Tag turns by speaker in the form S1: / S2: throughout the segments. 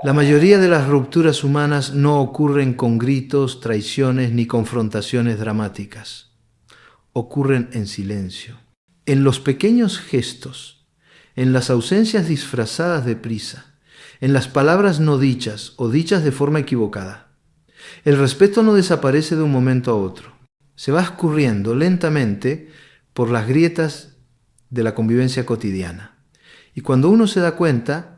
S1: La mayoría de las rupturas humanas no ocurren con gritos, traiciones ni confrontaciones dramáticas. Ocurren en silencio, en los pequeños gestos, en las ausencias disfrazadas de prisa, en las palabras no dichas o dichas de forma equivocada. El respeto no desaparece de un momento a otro. Se va escurriendo lentamente por las grietas de la convivencia cotidiana. Y cuando uno se da cuenta,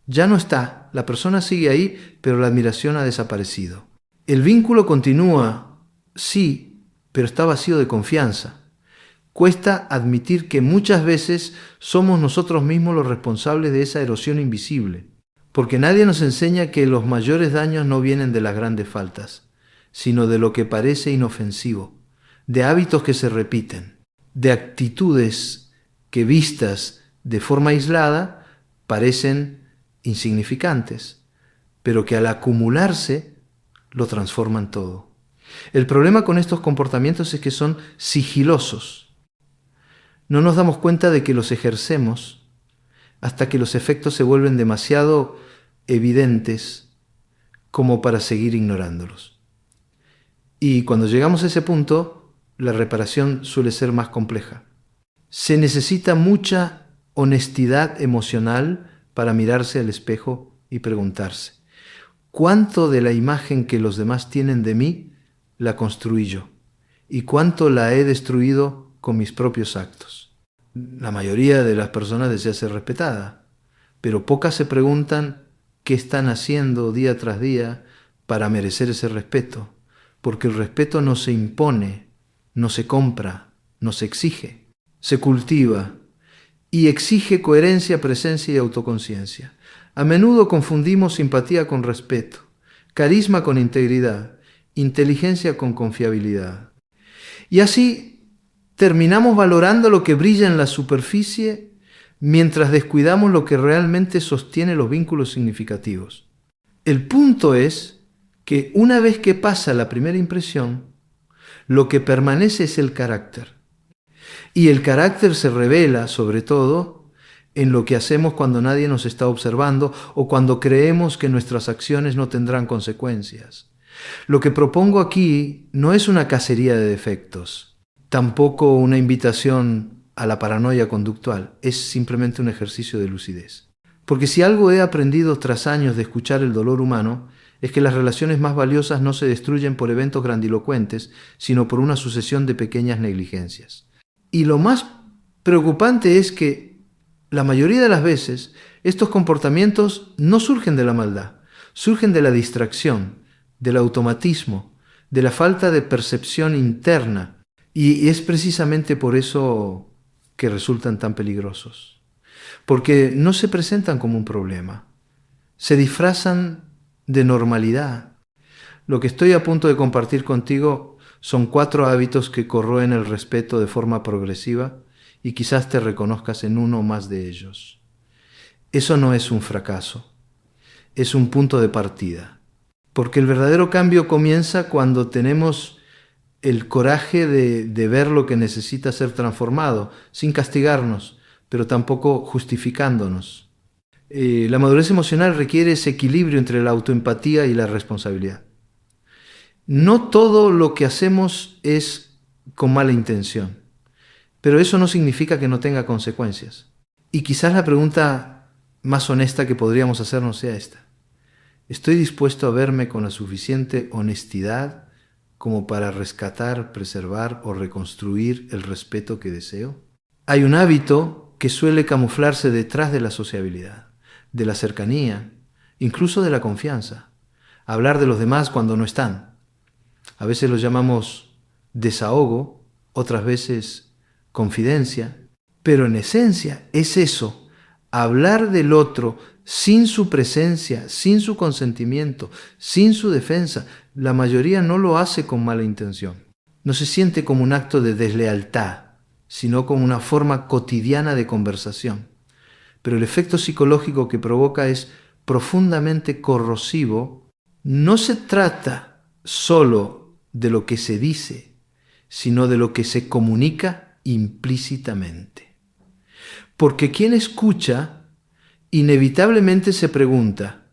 S1: ya no está, la persona sigue ahí, pero la admiración ha desaparecido. El vínculo continúa, sí, pero está vacío de confianza. Cuesta admitir que muchas veces somos nosotros mismos los responsables de esa erosión invisible, porque nadie nos enseña que los mayores daños no vienen de las grandes faltas, sino de lo que parece inofensivo, de hábitos que se repiten, de actitudes que vistas de forma aislada parecen insignificantes, pero que al acumularse lo transforman todo. El problema con estos comportamientos es que son sigilosos. No nos damos cuenta de que los ejercemos hasta que los efectos se vuelven demasiado evidentes como para seguir ignorándolos. Y cuando llegamos a ese punto, la reparación suele ser más compleja. Se necesita mucha honestidad emocional para mirarse al espejo y preguntarse, ¿cuánto de la imagen que los demás tienen de mí la construí yo? ¿Y cuánto la he destruido con mis propios actos? La mayoría de las personas desea ser respetada, pero pocas se preguntan qué están haciendo día tras día para merecer ese respeto, porque el respeto no se impone, no se compra, no se exige, se cultiva y exige coherencia, presencia y autoconciencia. A menudo confundimos simpatía con respeto, carisma con integridad, inteligencia con confiabilidad. Y así terminamos valorando lo que brilla en la superficie mientras descuidamos lo que realmente sostiene los vínculos significativos. El punto es que una vez que pasa la primera impresión, lo que permanece es el carácter. Y el carácter se revela, sobre todo, en lo que hacemos cuando nadie nos está observando o cuando creemos que nuestras acciones no tendrán consecuencias. Lo que propongo aquí no es una cacería de defectos, tampoco una invitación a la paranoia conductual, es simplemente un ejercicio de lucidez. Porque si algo he aprendido tras años de escuchar el dolor humano, es que las relaciones más valiosas no se destruyen por eventos grandilocuentes, sino por una sucesión de pequeñas negligencias. Y lo más preocupante es que la mayoría de las veces estos comportamientos no surgen de la maldad, surgen de la distracción, del automatismo, de la falta de percepción interna. Y es precisamente por eso que resultan tan peligrosos. Porque no se presentan como un problema, se disfrazan de normalidad. Lo que estoy a punto de compartir contigo son 4 hábitos que corroen el respeto de forma progresiva y quizás te reconozcas en uno o más de ellos. Eso no es un fracaso, es un punto de partida. Porque el verdadero cambio comienza cuando tenemos el coraje de ver lo que necesita ser transformado, sin castigarnos, pero tampoco justificándonos. La madurez emocional requiere ese equilibrio entre la autoempatía y la responsabilidad. No todo lo que hacemos es con mala intención, pero eso no significa que no tenga consecuencias. Y quizás la pregunta más honesta que podríamos hacernos sea esta. ¿Estoy dispuesto a verme con la suficiente honestidad como para rescatar, preservar o reconstruir el respeto que deseo? Hay un hábito que suele camuflarse detrás de la sociabilidad, de la cercanía, incluso de la confianza. Hablar de los demás cuando no están. A veces lo llamamos desahogo, otras veces confidencia, pero en esencia es eso, hablar del otro sin su presencia, sin su consentimiento, sin su defensa. La mayoría no lo hace con mala intención. No se siente como un acto de deslealtad, sino como una forma cotidiana de conversación. Pero el efecto psicológico que provoca es profundamente corrosivo. No se trata solo de lo que se dice, sino de lo que se comunica implícitamente. Porque quien escucha inevitablemente se pregunta,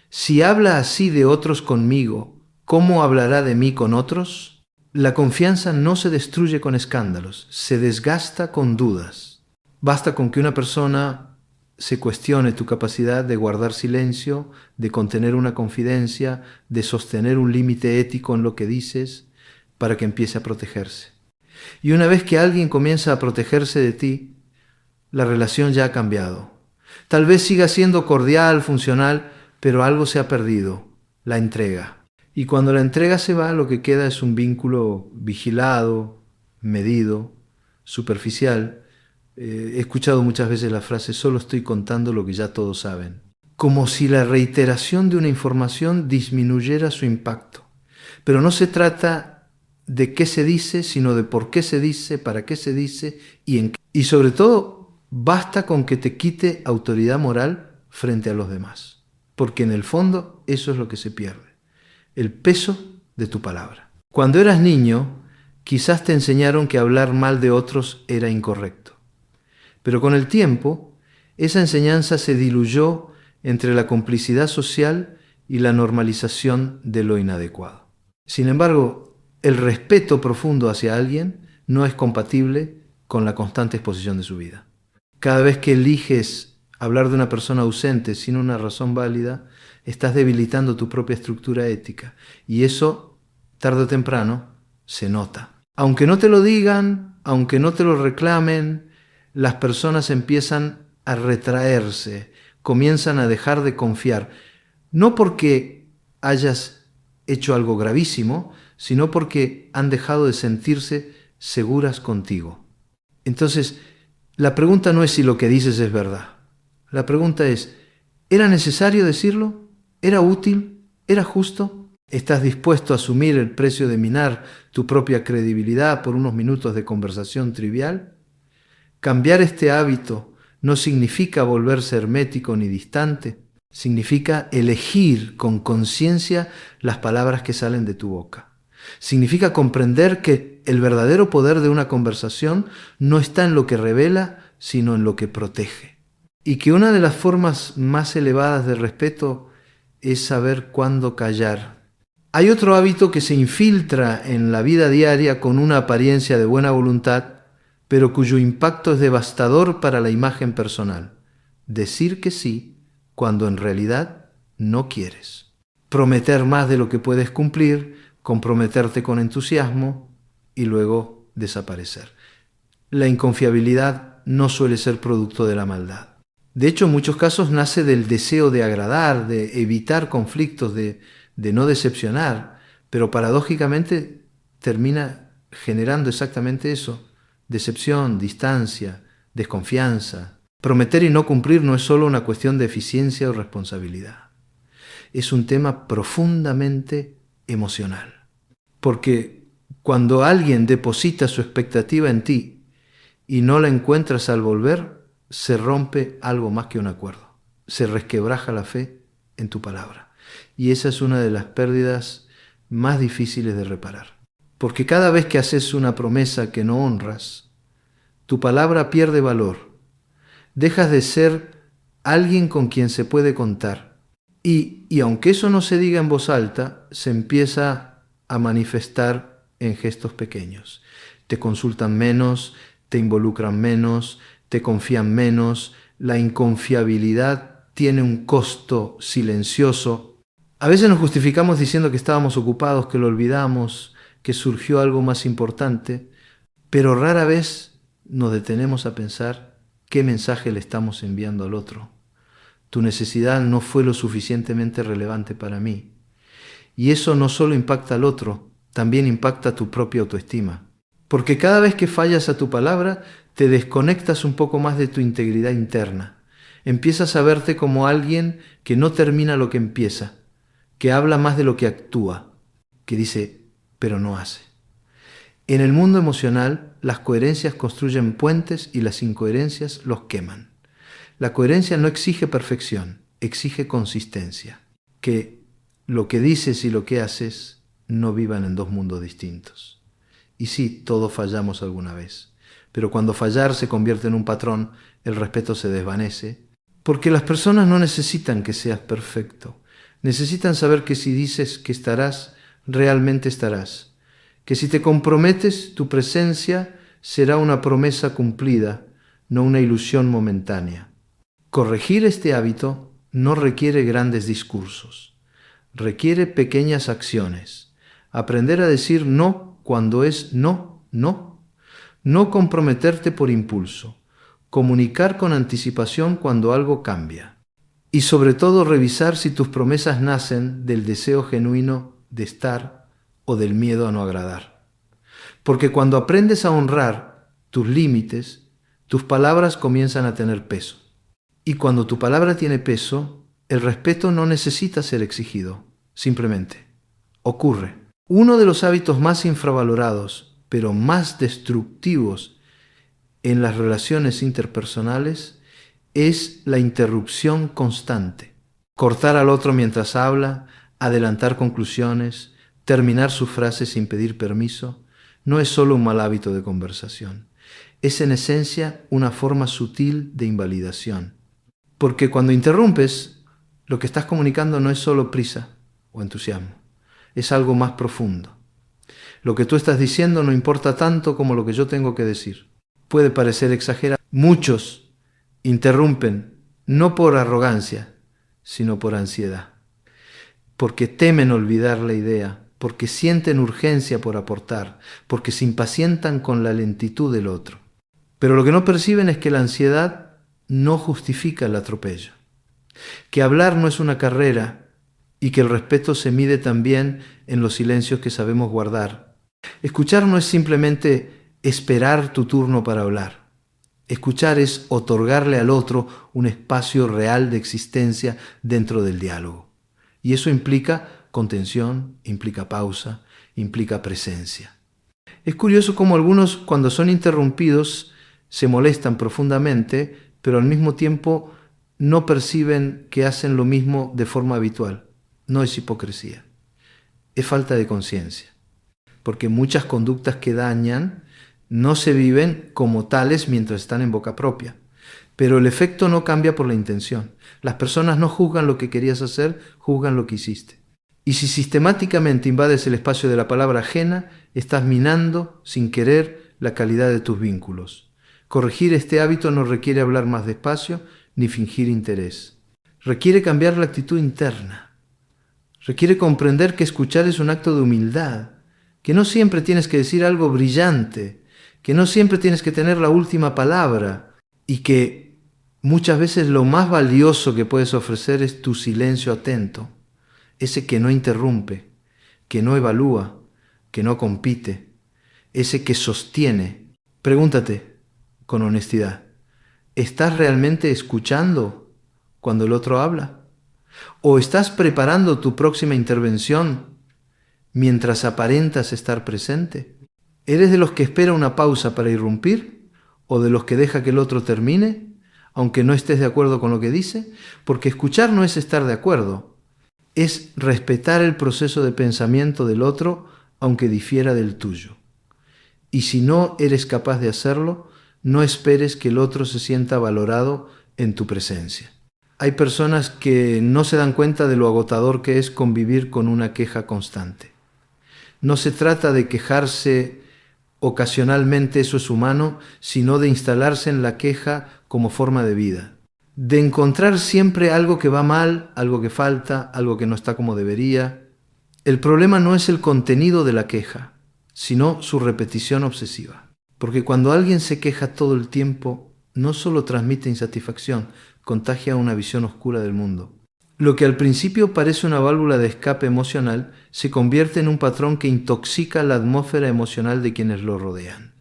S1: Si habla así de otros conmigo, ¿cómo hablará de mí con otros? La confianza no se destruye con escándalos, se desgasta con dudas. Basta con que una persona se cuestione tu capacidad de guardar silencio, de contener una confidencia, de sostener un límite ético en lo que dices, para que empiece a protegerse. Y una vez que alguien comienza a protegerse de ti, la relación ya ha cambiado. Tal vez siga siendo cordial, funcional, pero algo se ha perdido, la entrega. Y cuando la entrega se va, lo que queda es un vínculo vigilado, medido, superficial. He escuchado muchas veces la frase, solo estoy contando lo que ya todos saben. Como si la reiteración de una información disminuyera su impacto. Pero no se trata de qué se dice, sino de por qué se dice, para qué se dice y en qué. Y sobre todo, basta con que te quite autoridad moral frente a los demás. Porque en el fondo eso es lo que se pierde. El peso de tu palabra. Cuando eras niño, quizás te enseñaron que hablar mal de otros era incorrecto. Pero con el tiempo, esa enseñanza se diluyó entre la complicidad social y la normalización de lo inadecuado. Sin embargo, el respeto profundo hacia alguien no es compatible con la constante exposición de su vida. Cada vez que eliges hablar de una persona ausente sin una razón válida, estás debilitando tu propia estructura ética. Y eso, tarde o temprano, se nota. Aunque no te lo digan, aunque no te lo reclamen, las personas empiezan a retraerse, comienzan a dejar de confiar. No porque hayas hecho algo gravísimo, sino porque han dejado de sentirse seguras contigo. Entonces, la pregunta no es si lo que dices es verdad. La pregunta es, ¿era necesario decirlo? ¿Era útil? ¿Era justo? ¿Estás dispuesto a asumir el precio de minar tu propia credibilidad por unos minutos de conversación trivial? Cambiar este hábito no significa volverse hermético ni distante, significa elegir con conciencia las palabras que salen de tu boca. Significa comprender que el verdadero poder de una conversación no está en lo que revela, sino en lo que protege. Y que una de las formas más elevadas de respeto es saber cuándo callar. Hay otro hábito que se infiltra en la vida diaria con una apariencia de buena voluntad, pero cuyo impacto es devastador para la imagen personal. Decir que sí cuando en realidad no quieres. Prometer más de lo que puedes cumplir, comprometerte con entusiasmo y luego desaparecer. La inconfiabilidad no suele ser producto de la maldad. De hecho, en muchos casos nace del deseo de agradar, de evitar conflictos, de no decepcionar, pero paradójicamente termina generando exactamente eso: decepción, distancia, desconfianza. Prometer y no cumplir no es solo una cuestión de eficiencia o responsabilidad. Es un tema profundamente emocional. Porque cuando alguien deposita su expectativa en ti y no la encuentras al volver, se rompe algo más que un acuerdo. Se resquebraja la fe en tu palabra. Y esa es una de las pérdidas más difíciles de reparar. Porque cada vez que haces una promesa que no honras, tu palabra pierde valor. Dejas de ser alguien con quien se puede contar. Y aunque eso no se diga en voz alta, se empieza a manifestar en gestos pequeños. Te consultan menos, te involucran menos, te confían menos. La inconfiabilidad tiene un costo silencioso. A veces nos justificamos diciendo que estábamos ocupados, que lo olvidamos, que surgió algo más importante, pero rara vez nos detenemos a pensar qué mensaje le estamos enviando al otro. Tu necesidad no fue lo suficientemente relevante para mí. Y eso no solo impacta al otro, también impacta tu propia autoestima. Porque cada vez que fallas a tu palabra, te desconectas un poco más de tu integridad interna. Empiezas a verte como alguien que no termina lo que empieza, que habla más de lo que actúa, que dice, pero no hace. En el mundo emocional, las coherencias construyen puentes y las incoherencias los queman. La coherencia no exige perfección, exige consistencia. Que lo que dices y lo que haces no vivan en dos mundos distintos. Y sí, todos fallamos alguna vez. Pero cuando fallar se convierte en un patrón, el respeto se desvanece. Porque las personas no necesitan que seas perfecto. Necesitan saber que si dices que estarás, realmente estarás. Que si te comprometes, tu presencia será una promesa cumplida, no una ilusión momentánea. Corregir este hábito no requiere grandes discursos. Requiere pequeñas acciones. Aprender a decir no cuando es no, no. No comprometerte por impulso. Comunicar con anticipación cuando algo cambia. Y sobre todo revisar si tus promesas nacen del deseo genuino de estar o del miedo a no agradar. Porque cuando aprendes a honrar tus límites, tus palabras comienzan a tener peso. Y cuando tu palabra tiene peso, el respeto no necesita ser exigido, simplemente ocurre. Uno de los hábitos más infravalorados, pero más destructivos en las relaciones interpersonales, es la interrupción constante. Cortar al otro mientras habla, adelantar conclusiones, terminar sus frases sin pedir permiso, no es solo un mal hábito de conversación. Es en esencia una forma sutil de invalidación. Porque cuando interrumpes, lo que estás comunicando no es solo prisa o entusiasmo, es algo más profundo. Lo que tú estás diciendo no importa tanto como lo que yo tengo que decir. Puede parecer exagerado. Muchos interrumpen no por arrogancia, sino por ansiedad. Porque temen olvidar la idea, porque sienten urgencia por aportar, porque se impacientan con la lentitud del otro. Pero lo que no perciben es que la ansiedad no justifica el atropello, que hablar no es una carrera y que el respeto se mide también en los silencios que sabemos guardar. Escuchar no es simplemente esperar tu turno para hablar. Escuchar es otorgarle al otro un espacio real de existencia dentro del diálogo. Y eso implica contención, implica pausa, implica presencia. Es curioso cómo algunos, cuando son interrumpidos, se molestan profundamente, pero al mismo tiempo no perciben que hacen lo mismo de forma habitual. No es hipocresía, es falta de conciencia. Porque muchas conductas que dañan no se viven como tales mientras están en boca propia. Pero el efecto no cambia por la intención. Las personas no juzgan lo que querías hacer, juzgan lo que hiciste. Y si sistemáticamente invades el espacio de la palabra ajena, estás minando, sin querer, la calidad de tus vínculos. Corregir este hábito no requiere hablar más despacio ni fingir interés. Requiere cambiar la actitud interna. Requiere comprender que escuchar es un acto de humildad, que no siempre tienes que decir algo brillante, que no siempre tienes que tener la última palabra y que muchas veces lo más valioso que puedes ofrecer es tu silencio atento, ese que no interrumpe, que no evalúa, que no compite, ese que sostiene. Pregúntate con honestidad, ¿estás realmente escuchando cuando el otro habla? ¿O estás preparando tu próxima intervención mientras aparentas estar presente? ¿Eres de los que espera una pausa para irrumpir? ¿O de los que deja que el otro termine, aunque no estés de acuerdo con lo que dice? Porque escuchar no es estar de acuerdo, es respetar el proceso de pensamiento del otro, aunque difiera del tuyo. Y si no eres capaz de hacerlo, no esperes que el otro se sienta valorado en tu presencia. Hay personas que no se dan cuenta de lo agotador que es convivir con una queja constante. No se trata de quejarse ocasionalmente, eso es humano, sino de instalarse en la queja como forma de vida. De encontrar siempre algo que va mal, algo que falta, algo que no está como debería. El problema no es el contenido de la queja, sino su repetición obsesiva. Porque cuando alguien se queja todo el tiempo, no solo transmite insatisfacción, contagia una visión oscura del mundo. Lo que al principio parece una válvula de escape emocional, se convierte en un patrón que intoxica la atmósfera emocional de quienes lo rodean.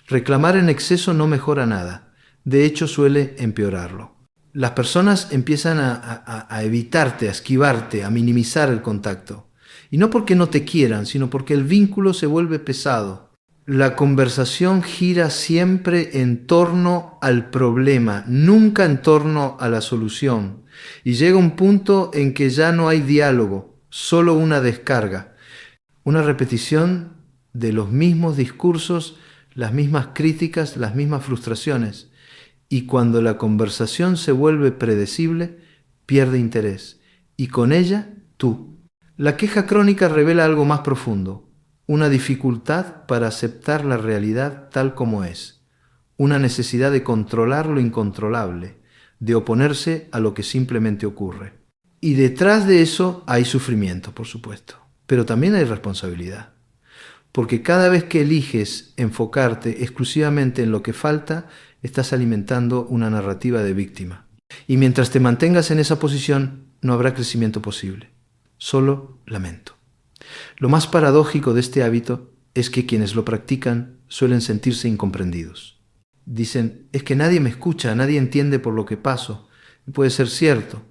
S1: Reclamar en exceso no mejora nada, de hecho suele empeorarlo. Las personas empiezan a evitarte, a esquivarte, a minimizar el contacto. Y no porque no te quieran, sino porque el vínculo se vuelve pesado. La conversación gira siempre en torno al problema, nunca en torno a la solución. Y llega un punto en que ya no hay diálogo, solo una descarga, una repetición de los mismos discursos, las mismas críticas, las mismas frustraciones. Y cuando la conversación se vuelve predecible, pierde interés y con ella tú. La queja crónica revela algo más profundo, una dificultad para aceptar la realidad tal como es, una necesidad de controlar lo incontrolable, de oponerse a lo que simplemente ocurre. Y detrás de eso hay sufrimiento, por supuesto, pero también hay responsabilidad. Porque cada vez que eliges enfocarte exclusivamente en lo que falta, estás alimentando una narrativa de víctima. Y mientras te mantengas en esa posición, no habrá crecimiento posible, solo lamento. Lo más paradójico de este hábito es que quienes lo practican suelen sentirse incomprendidos. Dicen, es que nadie me escucha, nadie entiende por lo que paso. Y puede ser cierto,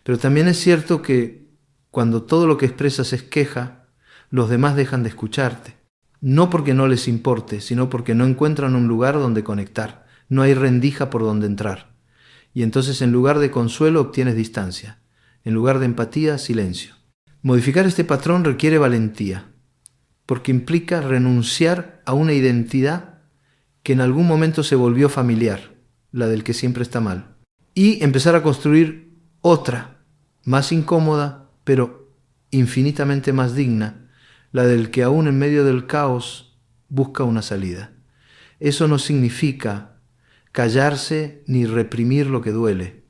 S1: pero también es cierto que cuando todo lo que expresas es queja, los demás dejan de escucharte. No porque no les importe, sino porque no encuentran un lugar donde conectar. No hay rendija por donde entrar. Y entonces en lugar de consuelo obtienes distancia. En lugar de empatía, silencio. Modificar este patrón requiere valentía, porque implica renunciar a una identidad que en algún momento se volvió familiar, la del que siempre está mal, y empezar a construir otra, más incómoda, pero infinitamente más digna, la del que aún en medio del caos busca una salida. Eso no significa callarse ni reprimir lo que duele.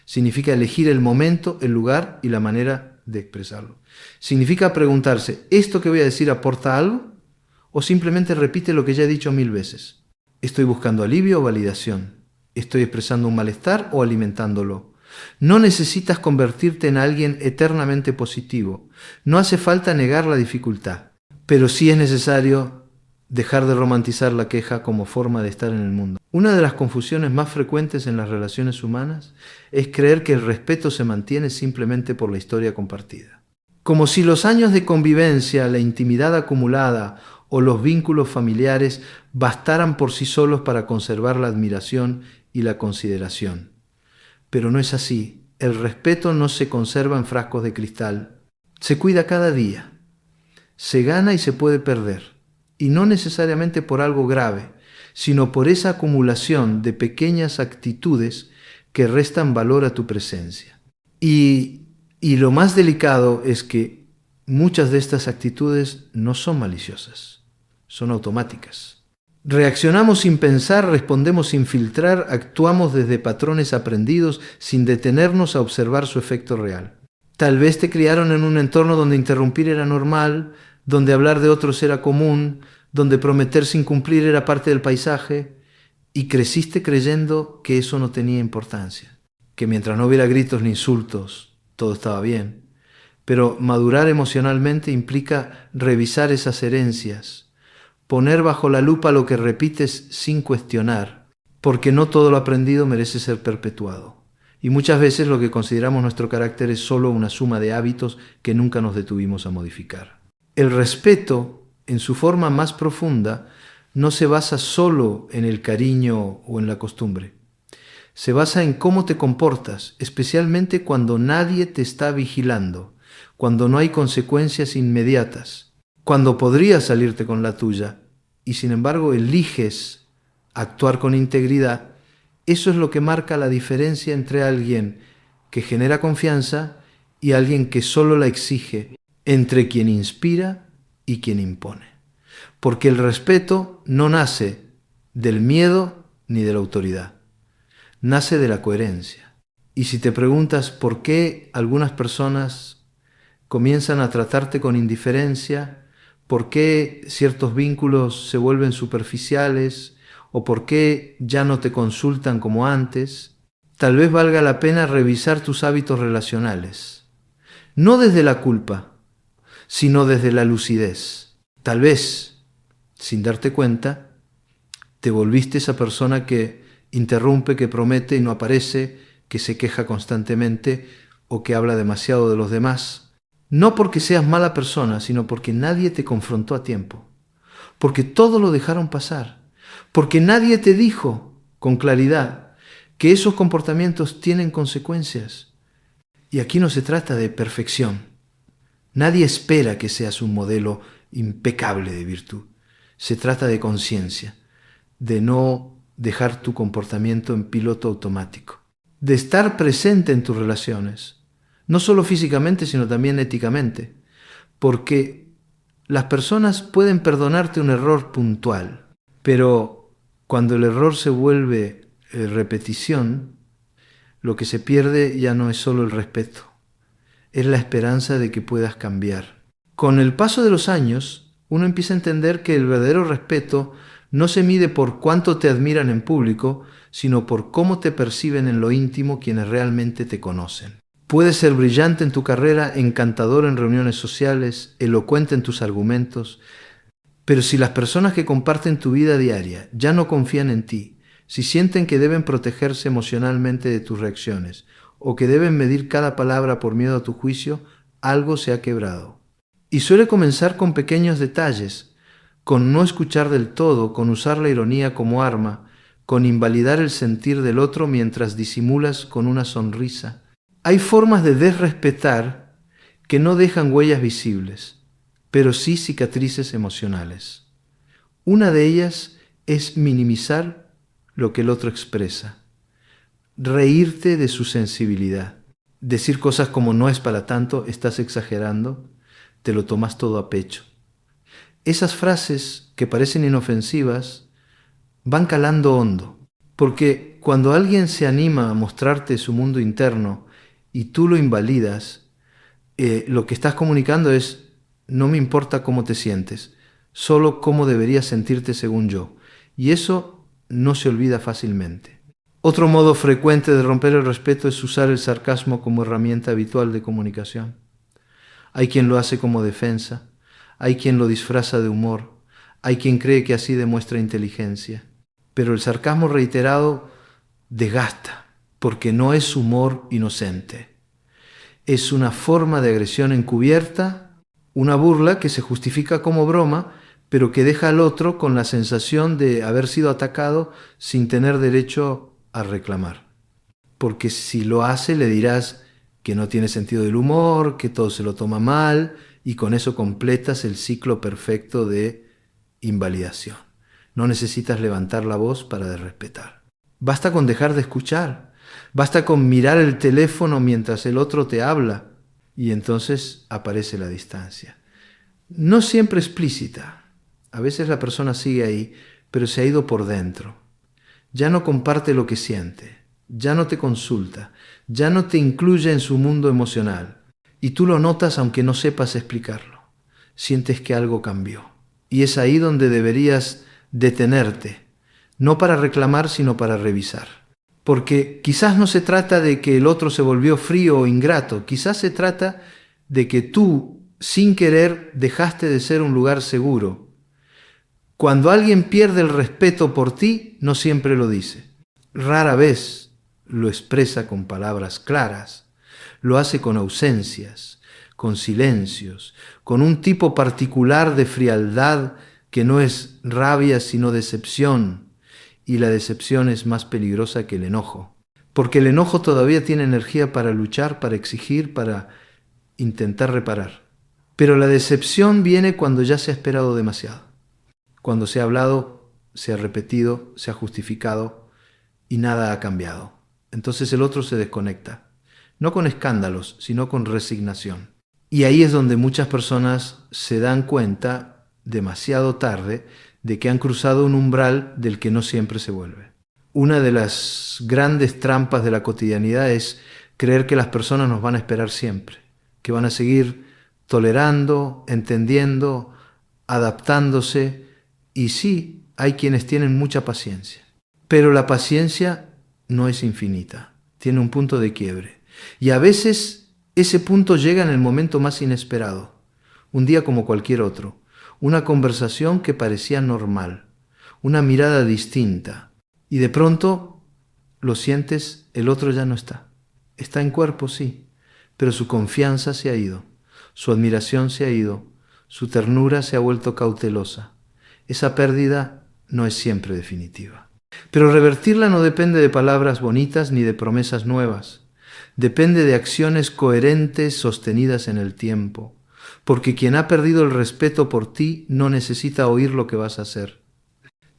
S1: Significa elegir el momento, el lugar y la manera de expresarlo. Significa preguntarse, ¿esto que voy a decir aporta algo? ¿O simplemente repite lo que ya he dicho 1000 veces? ¿Estoy buscando alivio o validación? ¿Estoy expresando un malestar o alimentándolo? No necesitas convertirte en alguien eternamente positivo. No hace falta negar la dificultad. Pero sí es necesario dejar de romantizar la queja como forma de estar en el mundo. Una de las confusiones más frecuentes en las relaciones humanas es creer que el respeto se mantiene simplemente por la historia compartida. Como si los años de convivencia, la intimidad acumulada o los vínculos familiares bastaran por sí solos para conservar la admiración y la consideración. Pero no es así. El respeto no se conserva en frascos de cristal. Se cuida cada día. Se gana y se puede perder. Y no necesariamente por algo grave, sino por esa acumulación de pequeñas actitudes que restan valor a tu presencia. Y lo más delicado es que muchas de estas actitudes no son maliciosas, son automáticas. Reaccionamos sin pensar, respondemos sin filtrar, actuamos desde patrones aprendidos sin detenernos a observar su efecto real. Tal vez te criaron en un entorno donde interrumpir era normal, donde hablar de otros era común, donde prometer sin cumplir era parte del paisaje, y creciste creyendo que eso no tenía importancia, que mientras no hubiera gritos ni insultos, todo estaba bien. Pero madurar emocionalmente implica revisar esas herencias, poner bajo la lupa lo que repites sin cuestionar, porque no todo lo aprendido merece ser perpetuado. Y muchas veces lo que consideramos nuestro carácter es solo una suma de hábitos que nunca nos detuvimos a modificar. El respeto, en su forma más profunda, no se basa solo en el cariño o en la costumbre. Se basa en cómo te comportas, especialmente cuando nadie te está vigilando, cuando no hay consecuencias inmediatas, cuando podrías salirte con la tuya y sin embargo eliges actuar con integridad. Eso es lo que marca la diferencia entre alguien que genera confianza y alguien que solo la exige, entre quien inspira y quien impone. Porque el respeto no nace del miedo ni de la autoridad, nace de la coherencia. Y si te preguntas por qué algunas personas comienzan a tratarte con indiferencia, por qué ciertos vínculos se vuelven superficiales o por qué ya no te consultan como antes, tal vez valga la pena revisar tus hábitos relacionales. No desde la culpa, sino desde la lucidez. Tal vez, sin darte cuenta, te volviste esa persona que interrumpe, que promete y no aparece, que se queja constantemente o que habla demasiado de los demás. No porque seas mala persona, sino porque nadie te confrontó a tiempo, porque todo lo dejaron pasar, porque nadie te dijo con claridad que esos comportamientos tienen consecuencias. Y aquí no se trata de perfección. Nadie espera que seas un modelo impecable de virtud. Se trata de conciencia, de no dejar tu comportamiento en piloto automático, de estar presente en tus relaciones, no solo físicamente, sino también éticamente, porque las personas pueden perdonarte un error puntual, pero cuando el error se vuelve repetición, lo que se pierde ya no es solo el respeto, es la esperanza de que puedas cambiar. Con el paso de los años, uno empieza a entender que el verdadero respeto no se mide por cuánto te admiran en público, sino por cómo te perciben en lo íntimo quienes realmente te conocen. Puedes ser brillante en tu carrera, encantador en reuniones sociales, elocuente en tus argumentos, pero si las personas que comparten tu vida diaria ya no confían en ti, si sienten que deben protegerse emocionalmente de tus reacciones o que deben medir cada palabra por miedo a tu juicio, algo se ha quebrado. Y suele comenzar con pequeños detalles, con no escuchar del todo, con usar la ironía como arma, con invalidar el sentir del otro mientras disimulas con una sonrisa. Hay formas de desrespetar que no dejan huellas visibles, pero sí cicatrices emocionales. Una de ellas es minimizar lo que el otro expresa, reírte de su sensibilidad, decir cosas como no es para tanto, estás exagerando, te lo tomas todo a pecho. Esas frases que parecen inofensivas van calando hondo, porque cuando alguien se anima a mostrarte su mundo interno y tú lo invalidas, lo que estás comunicando es: no me importa cómo te sientes, solo cómo deberías sentirte según yo. Y eso no se olvida fácilmente. Otro modo frecuente de romper el respeto es usar el sarcasmo como herramienta habitual de comunicación. Hay quien lo hace como defensa, hay quien lo disfraza de humor, hay quien cree que así demuestra inteligencia. Pero el sarcasmo reiterado desgasta, porque no es humor inocente. Es una forma de agresión encubierta, una burla que se justifica como broma, pero que deja al otro con la sensación de haber sido atacado sin tener derecho a reclamar. Porque si lo hace, le dirás que no tiene sentido del humor, que todo se lo toma mal, y con eso completas el ciclo perfecto de invalidación. No necesitas levantar la voz para desrespetar. Basta con dejar de escuchar. Basta con mirar el teléfono mientras el otro te habla, y entonces aparece la distancia. No siempre explícita. A veces la persona sigue ahí, pero se ha ido por dentro. Ya no comparte lo que siente, ya no te consulta, ya no te incluye en su mundo emocional. Y tú lo notas aunque no sepas explicarlo. Sientes que algo cambió. Y es ahí donde deberías detenerte, no para reclamar, sino para revisar. Porque quizás no se trata de que el otro se volvió frío o ingrato, quizás se trata de que tú, sin querer, dejaste de ser un lugar seguro. Cuando alguien pierde el respeto por ti, no siempre lo dice. Rara vez lo expresa con palabras claras. Lo hace con ausencias, con silencios, con un tipo particular de frialdad que no es rabia sino decepción. Y la decepción es más peligrosa que el enojo. Porque el enojo todavía tiene energía para luchar, para exigir, para intentar reparar. Pero la decepción viene cuando ya se ha esperado demasiado. Cuando se ha hablado, se ha repetido, se ha justificado y nada ha cambiado. Entonces el otro se desconecta. No con escándalos, sino con resignación. Y ahí es donde muchas personas se dan cuenta, demasiado tarde, de que han cruzado un umbral del que no siempre se vuelve. Una de las grandes trampas de la cotidianidad es creer que las personas nos van a esperar siempre, que van a seguir tolerando, entendiendo, adaptándose. Y sí, hay quienes tienen mucha paciencia. Pero la paciencia no es infinita, tiene un punto de quiebre. Y a veces ese punto llega en el momento más inesperado, un día como cualquier otro, una conversación que parecía normal, una mirada distinta, y de pronto lo sientes, el otro ya no está. Está en cuerpo, sí, pero su confianza se ha ido, su admiración se ha ido, su ternura se ha vuelto cautelosa. Esa pérdida no es siempre definitiva. Pero revertirla no depende de palabras bonitas ni de promesas nuevas. Depende de acciones coherentes sostenidas en el tiempo. Porque quien ha perdido el respeto por ti no necesita oír lo que vas a hacer.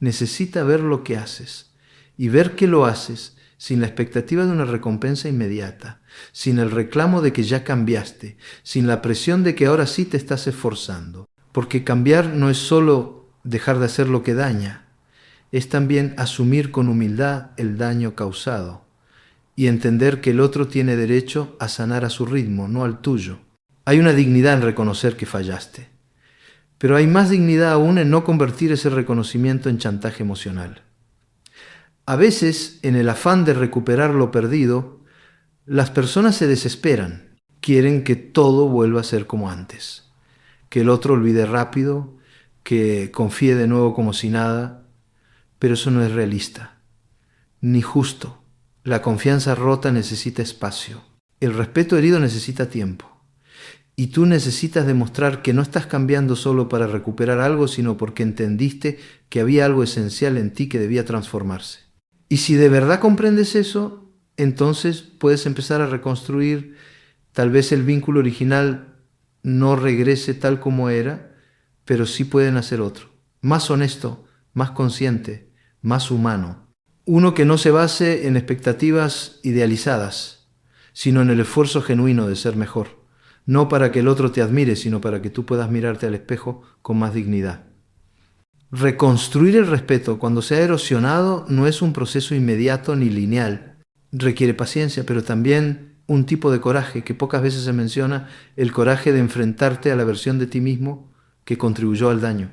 S1: Necesita ver lo que haces. Y ver que lo haces sin la expectativa de una recompensa inmediata, sin el reclamo de que ya cambiaste, sin la presión de que ahora sí te estás esforzando. Porque cambiar no es solo dejar de hacer lo que daña, es también asumir con humildad el daño causado y entender que el otro tiene derecho a sanar a su ritmo, no al tuyo. Hay una dignidad en reconocer que fallaste, pero hay más dignidad aún en no convertir ese reconocimiento en chantaje emocional. A veces, en el afán de recuperar lo perdido, las personas se desesperan, quieren que todo vuelva a ser como antes, que el otro olvide rápido, que confíe de nuevo como si nada, pero eso no es realista, ni justo. La confianza rota necesita espacio, el respeto herido necesita tiempo, y tú necesitas demostrar que no estás cambiando solo para recuperar algo, sino porque entendiste que había algo esencial en ti que debía transformarse. Y si de verdad comprendes eso, entonces puedes empezar a reconstruir. Tal vez el vínculo original no regrese tal como era, pero sí pueden hacer otro, más honesto, más consciente, más humano. Uno que no se base en expectativas idealizadas, sino en el esfuerzo genuino de ser mejor. No para que el otro te admire, sino para que tú puedas mirarte al espejo con más dignidad. Reconstruir el respeto cuando se ha erosionado no es un proceso inmediato ni lineal. Requiere paciencia, pero también un tipo de coraje que pocas veces se menciona, el coraje de enfrentarte a la versión de ti mismo que contribuyó al daño.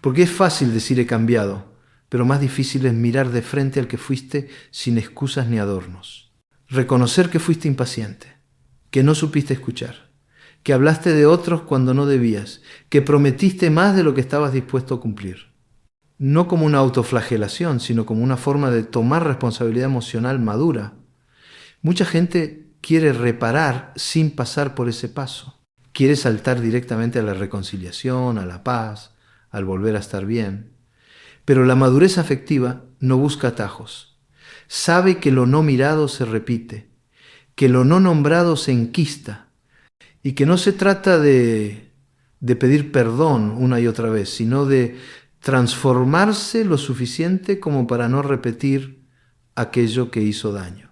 S1: Porque es fácil decir he cambiado, pero más difícil es mirar de frente al que fuiste sin excusas ni adornos. Reconocer que fuiste impaciente, que no supiste escuchar, que hablaste de otros cuando no debías, que prometiste más de lo que estabas dispuesto a cumplir. No como una autoflagelación, sino como una forma de tomar responsabilidad emocional madura. Mucha gente quiere reparar sin pasar por ese paso. Quiere saltar directamente a la reconciliación, a la paz, al volver a estar bien. Pero la madurez afectiva no busca atajos. Sabe que lo no mirado se repite, que lo no nombrado se enquista, y que no se trata de pedir perdón una y otra vez, sino de transformarse lo suficiente como para no repetir aquello que hizo daño.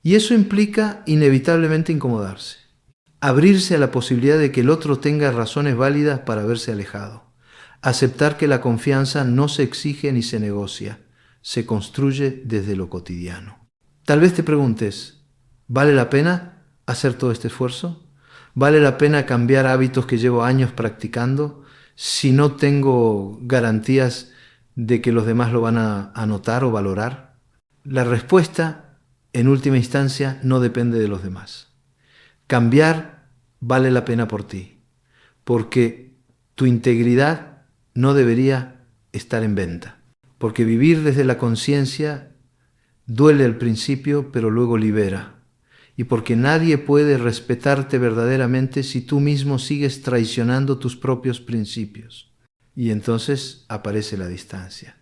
S1: Y eso implica inevitablemente incomodarse, abrirse a la posibilidad de que el otro tenga razones válidas para haberse alejado, aceptar que la confianza no se exige ni se negocia, se construye desde lo cotidiano. Tal vez te preguntes, ¿vale la pena hacer todo este esfuerzo? ¿Vale la pena cambiar hábitos que llevo años practicando si no tengo garantías de que los demás lo van a notar o valorar? La respuesta, en última instancia, no depende de los demás. Cambiar vale la pena por ti, porque tu integridad no debería estar en venta, porque vivir desde la conciencia duele al principio, pero luego libera. Y porque nadie puede respetarte verdaderamente si tú mismo sigues traicionando tus propios principios. Y entonces aparece la distancia.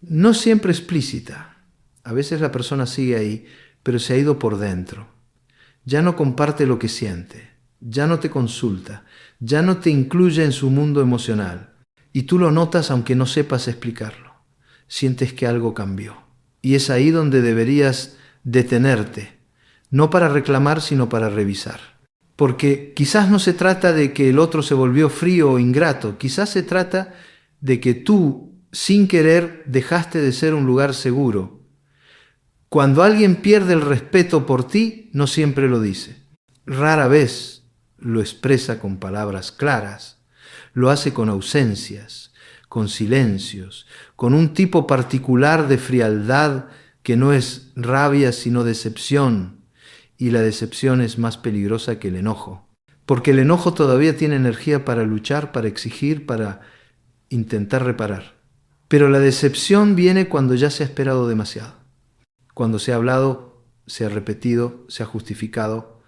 S1: No siempre explícita. A veces la persona sigue ahí, pero se ha ido por dentro. Ya no comparte lo que siente, ya no te consulta, ya no te incluye en su mundo emocional. Y tú lo notas aunque no sepas explicarlo. Sientes que algo cambió. Y es ahí donde deberías detenerte. No para reclamar, sino para revisar. Porque quizás no se trata de que el otro se volvió frío o ingrato, quizás se trata de que tú, sin querer, dejaste de ser un lugar seguro. Cuando alguien pierde el respeto por ti, no siempre lo dice. Rara vez lo expresa con palabras claras, lo hace con ausencias, con silencios, con un tipo particular de frialdad que no es rabia sino decepción. Y la decepción es más peligrosa que el enojo, porque el enojo todavía tiene energía para luchar, para exigir, para intentar reparar. Pero la decepción viene cuando ya se ha esperado demasiado, cuando se ha hablado, se ha repetido, se ha justificado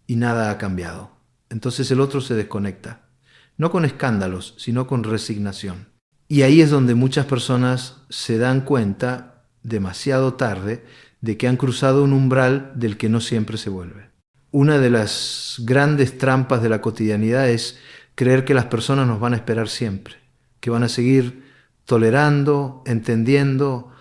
S1: y nada ha cambiado. Entonces el otro se desconecta, no con escándalos, sino con resignación. Y ahí es donde muchas personas se dan cuenta, demasiado tarde, de que han cruzado un umbral del que no siempre se vuelve. Una de las grandes trampas de la cotidianidad es creer que las personas nos van a esperar siempre, que van a seguir tolerando, entendiendo,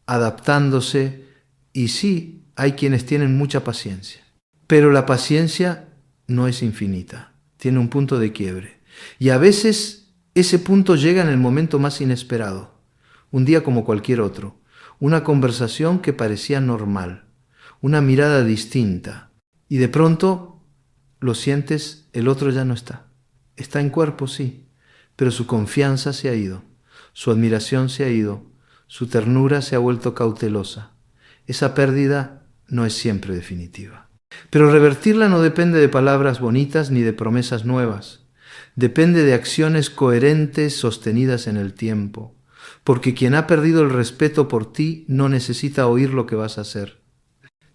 S1: adaptándose, Y sí, hay quienes tienen mucha paciencia. Pero la paciencia no es infinita, tiene un punto de quiebre. Y a veces ese punto llega en el momento más inesperado, un día como cualquier otro, una conversación que parecía normal, una mirada distinta, y de pronto lo sientes, el otro ya no está. Está en cuerpo, sí, pero su confianza se ha ido, su admiración se ha ido, su ternura se ha vuelto cautelosa. Esa pérdida no es siempre definitiva. Pero revertirla no depende de palabras bonitas ni de promesas nuevas. Depende de acciones coherentes sostenidas en el tiempo. Porque quien ha perdido el respeto por ti no necesita oír lo que vas a hacer.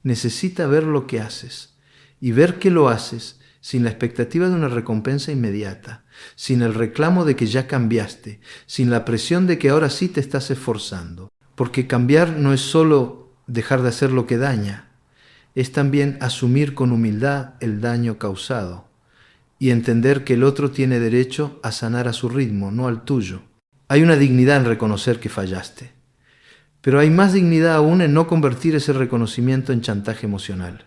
S1: Necesita ver lo que haces. Y ver que lo haces sin la expectativa de una recompensa inmediata, sin el reclamo de que ya cambiaste, sin la presión de que ahora sí te estás esforzando. Porque cambiar no es solo dejar de hacer lo que daña, es también asumir con humildad el daño causado y entender que el otro tiene derecho a sanar a su ritmo, no al tuyo. Hay una dignidad en reconocer que fallaste, pero hay más dignidad aún en no convertir ese reconocimiento en chantaje emocional.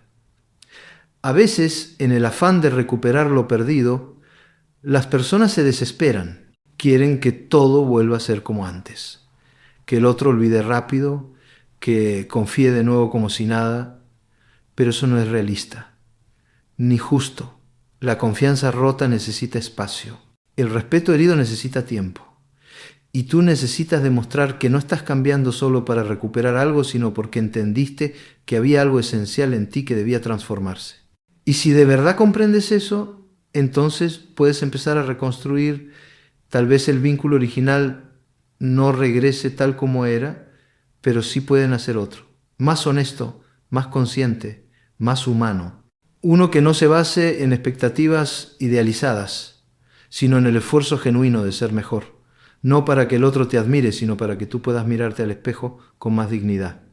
S1: A veces, en el afán de recuperar lo perdido, las personas se desesperan, quieren que todo vuelva a ser como antes, que el otro olvide rápido, que confíe de nuevo como si nada. Pero eso no es realista, ni justo. La confianza rota necesita espacio. El respeto herido necesita tiempo. Y tú necesitas demostrar que no estás cambiando solo para recuperar algo, sino porque entendiste que había algo esencial en ti que debía transformarse. Y si de verdad comprendes eso, entonces puedes empezar a reconstruir. Tal vez el vínculo original no regrese tal como era, pero sí pueden hacer otro, más honesto, más consciente, más humano. Uno que no se base en expectativas idealizadas, sino en el esfuerzo genuino de ser mejor. No para que el otro te admire, sino para que tú puedas mirarte al espejo con más dignidad.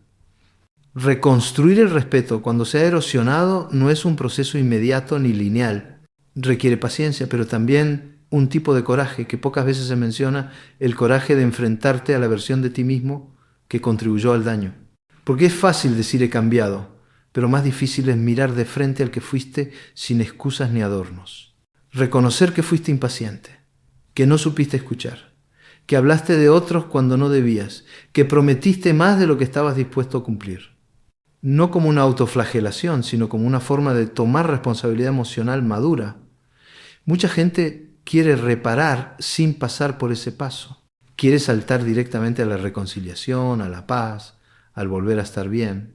S1: Reconstruir el respeto cuando se ha erosionado no es un proceso inmediato ni lineal. Requiere paciencia, pero también un tipo de coraje que pocas veces se menciona, el coraje de enfrentarte a la versión de ti mismo que contribuyó al daño. Porque es fácil decir he cambiado, pero más difícil es mirar de frente al que fuiste sin excusas ni adornos. Reconocer que fuiste impaciente, que no supiste escuchar, que hablaste de otros cuando no debías, que prometiste más de lo que estabas dispuesto a cumplir. No como una autoflagelación, sino como una forma de tomar responsabilidad emocional madura. Mucha gente quiere reparar sin pasar por ese paso. Quiere saltar directamente a la reconciliación, a la paz, al volver a estar bien.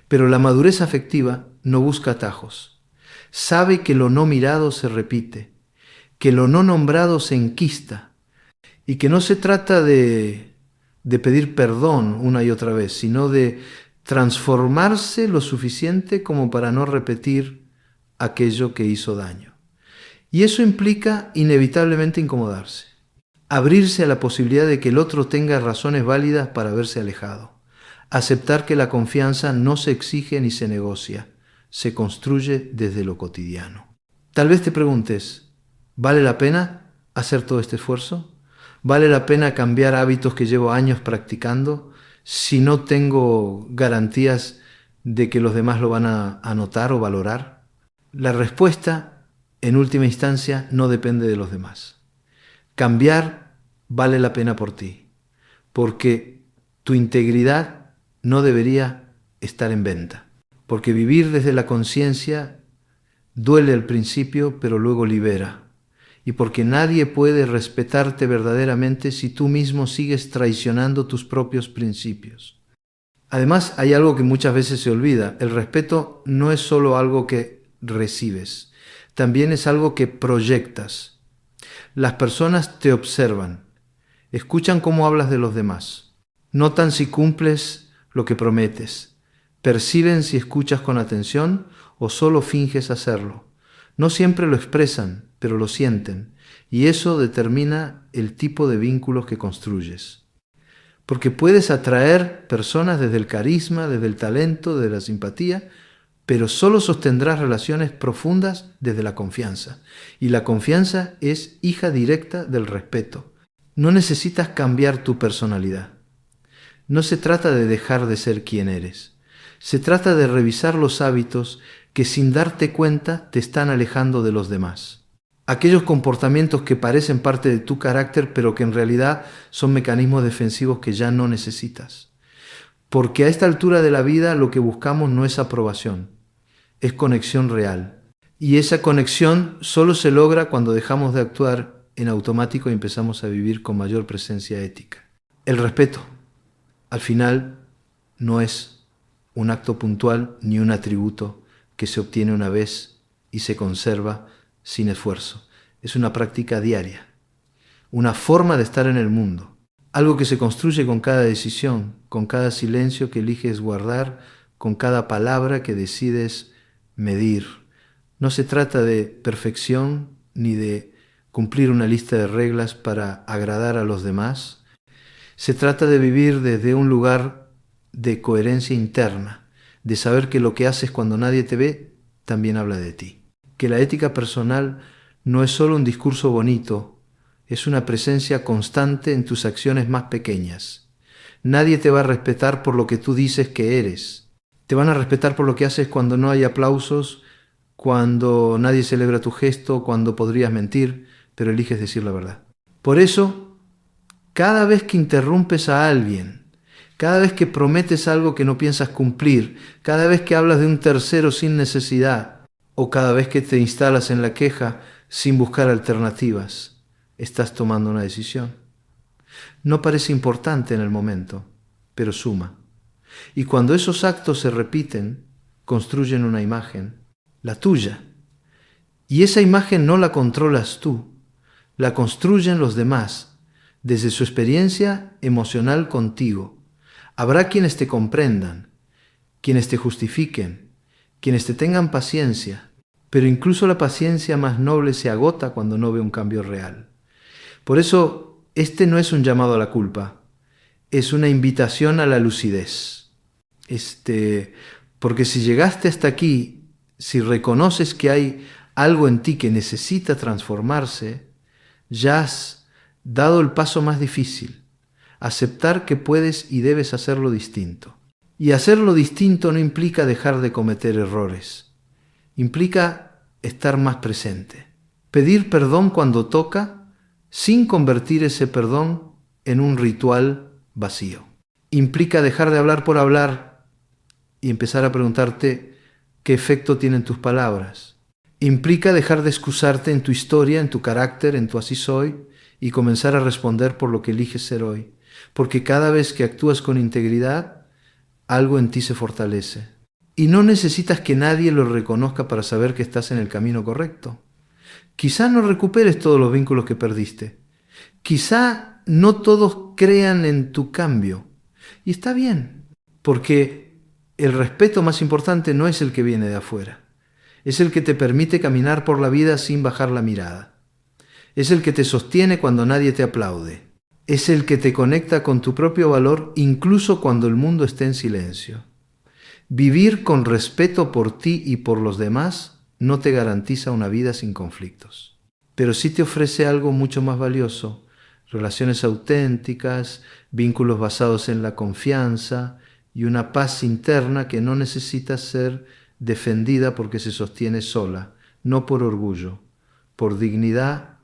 S1: Pero la madurez afectiva no busca atajos. Sabe que lo no mirado se repite, que lo no nombrado se enquista, y que no se trata de pedir perdón una y otra vez, sino de transformarse lo suficiente como para no repetir aquello que hizo daño. Y eso implica inevitablemente incomodarse, abrirse a la posibilidad de que el otro tenga razones válidas para haberse alejado, aceptar que la confianza no se exige ni se negocia, se construye desde lo cotidiano. Tal vez te preguntes, ¿vale la pena hacer todo este esfuerzo? ¿Vale la pena cambiar hábitos que llevo años practicando si no tengo garantías de que los demás lo van a notar o valorar? La respuesta, en última instancia, no depende de los demás. Cambiar vale la pena por ti, porque tu integridad no debería estar en venta, porque vivir desde la conciencia duele al principio, pero luego libera. Y porque nadie puede respetarte verdaderamente si tú mismo sigues traicionando tus propios principios. Además, hay algo que muchas veces se olvida. El respeto no es solo algo que recibes, también es algo que proyectas. Las personas te observan, escuchan cómo hablas de los demás, notan si cumples lo que prometes, perciben si escuchas con atención o solo finges hacerlo. No siempre lo expresan, pero lo sienten, y eso determina el tipo de vínculos que construyes. Porque puedes atraer personas desde el carisma, desde el talento, desde la simpatía, pero solo sostendrás relaciones profundas desde la confianza. Y la confianza es hija directa del respeto. No necesitas cambiar tu personalidad. No se trata de dejar de ser quien eres, Se trata de revisar los hábitos que sin darte cuenta te están alejando de los demás. Aquellos comportamientos que parecen parte de tu carácter, pero que en realidad son mecanismos defensivos que ya no necesitas. Porque a esta altura de la vida lo que buscamos no es aprobación, es conexión real. Y esa conexión solo se logra cuando dejamos de actuar en automático y empezamos a vivir con mayor presencia ética. El respeto, al final, no es un acto puntual ni un atributo que se obtiene una vez y se conserva sin esfuerzo. Es una práctica diaria, una forma de estar en el mundo, algo que se construye con cada decisión, con cada silencio que eliges guardar, con cada palabra que decides medir. No se trata de perfección ni de cumplir una lista de reglas para agradar a los demás. Se trata de vivir desde un lugar de coherencia interna, de saber que lo que haces cuando nadie te ve también habla de ti. Que la ética personal no es solo un discurso bonito, es una presencia constante en tus acciones más pequeñas. Nadie te va a respetar por lo que tú dices que eres. Te van a respetar por lo que haces cuando no hay aplausos, cuando nadie celebra tu gesto, cuando podrías mentir, pero eliges decir la verdad. Por eso, cada vez que interrumpes a alguien, cada vez que prometes algo que no piensas cumplir, cada vez que hablas de un tercero sin necesidad, o cada vez que te instalas en la queja sin buscar alternativas, estás tomando una decisión. No parece importante en el momento, pero suma. Y cuando esos actos se repiten, construyen una imagen, la tuya. Y esa imagen no la controlas tú, la construyen los demás, desde su experiencia emocional contigo. Habrá quienes te comprendan, quienes te justifiquen, quienes te tengan paciencia, pero incluso la paciencia más noble se agota cuando no ve un cambio real. Por eso, este no es un llamado a la culpa, es una invitación a la lucidez. Porque si llegaste hasta aquí, si reconoces que hay algo en ti que necesita transformarse, ya has dado el paso más difícil, aceptar que puedes y debes hacerlo distinto. Y hacerlo distinto no implica dejar de cometer errores, implica estar más presente. Pedir perdón cuando toca, sin convertir ese perdón en un ritual vacío. Implica dejar de hablar por hablar y empezar a preguntarte qué efecto tienen tus palabras. Implica dejar de excusarte en tu historia, en tu carácter, en tu así soy, y comenzar a responder por lo que eliges ser hoy. Porque cada vez que actúas con integridad, algo en ti se fortalece. Y no necesitas que nadie lo reconozca para saber que estás en el camino correcto. Quizá no recuperes todos los vínculos que perdiste. Quizá no todos crean en tu cambio. Y está bien, porque el respeto más importante no es el que viene de afuera. Es el que te permite caminar por la vida sin bajar la mirada. Es el que te sostiene cuando nadie te aplaude. Es el que te conecta con tu propio valor incluso cuando el mundo esté en silencio. Vivir con respeto por ti y por los demás no te garantiza una vida sin conflictos, pero sí te ofrece algo mucho más valioso: relaciones auténticas, vínculos basados en la confianza y una paz interna que no necesita ser defendida porque se sostiene sola, no por orgullo, por dignidad